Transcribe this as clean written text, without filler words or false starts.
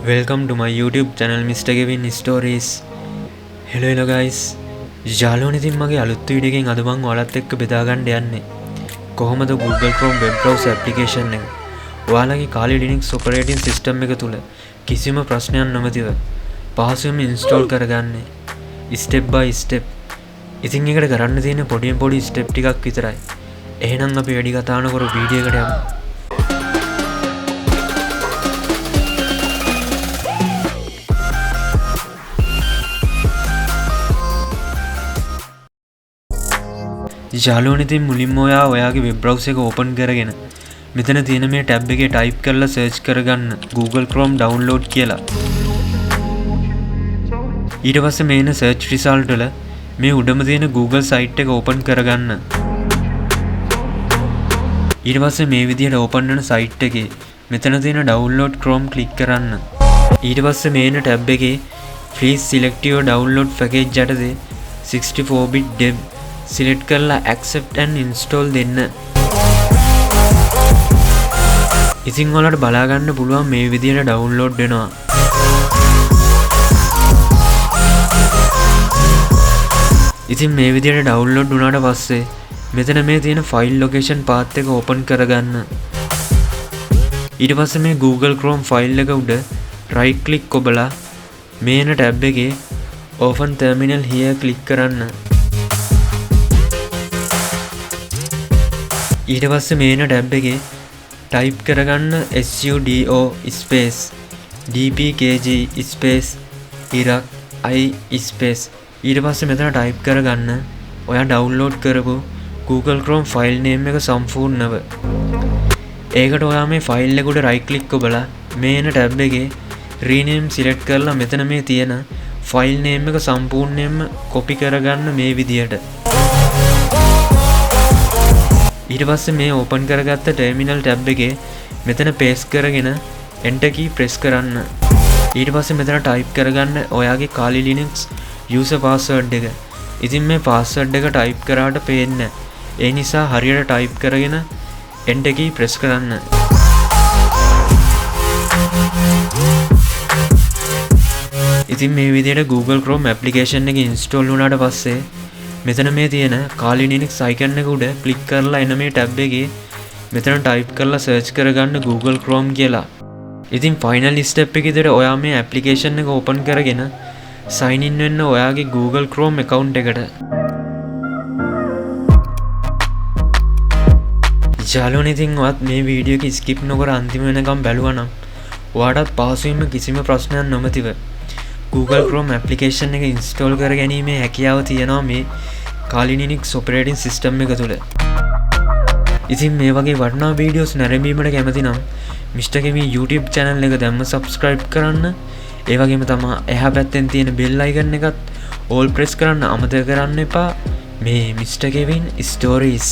Welcome to my YouTube channel Mr. Kevin Stories. Hello guys. යාළුවනේ ඉතින් මගේ අලුත් වීඩියෝ එකකින් අද මම ඔයාලත් එක්ක බෙදා ගන්න යන්නේ. කොහොමද Google Chrome web browser application එක ඔයාලගේ Kali Linux operating system එක තුල කිසිම ප්‍රශ්නයක් නැමැතිව පහසුවෙන් install කරගන්නේ. step by step. ඉතින් ඒකට කරන්න තියෙන පොඩි step ටිකක් විතරයි. එහෙනම් අපි වැඩි කතා නොකර වීඩියෝ එකට යමු. යාළුවනේ ඉතින් මුලින්ම ඔයාගේ වෙබ් බ්‍රවුසර් එක ඕපන් කරගෙන මෙතන තියෙන මේ ටැබ් එකේ ටයිප් කරලා සර්ච් කරගන්න Google Chrome download කියලා. ඊට පස්සේ මේන සර්ච් රිසල්ට් වල මේ උඩම තියෙන Google site එක ඕපන් කරගන්න. ඊට පස්සේ මේ විදිහට ඕපන් වෙන site එකේ මෙතන තියෙන download Chrome click කරන්න. ඊට පස්සේ මේන ටැබ් එකේ please select your download package යටතේ 64-bit deb select කරලා accept and install දෙන්න. ඉතින් ඔයාලට බලා ගන්න පුළුවන් මේ විදිහට download වෙනවා. ඉතින් මේ විදිහට download වුණාට පස්සේ මෙතන මේ තියෙන file location path එක open කරගන්න. ඊට පස්සේ මේ Google Chrome file එක උඩ right click ඔබලා මේන tab එකේ open terminal here click කරන්න. ඊට පස්සේ මේන ටැබ් එකේ ටයිප් කරගන්න sudo space dpkg space irak I space. ඊට පස්සේ මෙතන ටයිප් කරගන්න ඔයා ඩවුන්ලෝඩ් කරපු Google Chrome ෆයිල් නේම් එක සම්පූර්ණව. ඒකට ඔයා මේ ෆයිල් එක උඩ right click ඔබලා මේන ටැබ් එකේ rename select කරලා මෙතන මේ තියෙන ෆයිල් නේම් එක සම්පූර්ණයෙන්ම copy කරගන්න මේ විදියට. ඊට පස්සේ මේ ඕපන් කරගත්ත ටර්මිනල් ටැබ් එකේ මෙතන paste කරගෙන enter key press කරන්න. ඊට පස්සේ මෙතන type කරගන්න ඔයාගේ Kali Linux user password එක. ඉතින් මේ password එක type කරාට පේන්නේ නැහැ. ඒ නිසා හරියට type කරගෙන enter key press කරන්න. ඉතින් මේ විදිහට Google Chrome application එක install වුණාට පස්සේ මෙතන මේ තියෙන Kali Linux icon එක උඩ click කරලා එන මේ tab එකේ මෙතන type කරලා search කරගන්න Google Chrome කියලා. ඉතින් final step එක විදිහට ඔයා මේ application එක open කරගෙන sign in වෙන්න ඔයාගේ Google Chrome account එකට. යාළුවනේ ඉතින් ඔයත් මේ වීඩියෝ එක skip නොකර අන්තිම වෙනකම් බැලුවා නම් ඔයාටත් පහසුවෙන්ම කිසිම ප්‍රශ්නයක් නොමැතිව Google Chrome application එක install කර ගැනීමේ හැකියාව තියෙනවා මේ Kali Linux operating system එක තුල. ඉතින් මේ වගේ වටිනා වීඩියෝස් නැරඹීමට කැමති නම් Mr. Kevin YouTube channel එක දැම්ම subscribe කරන්න. ඒ වගේම තමයි එහා පැත්තෙන් තියෙන bell icon එකත් all press කරන්න අමතක කරන්න එපා. මේ Mr. Kevin Stories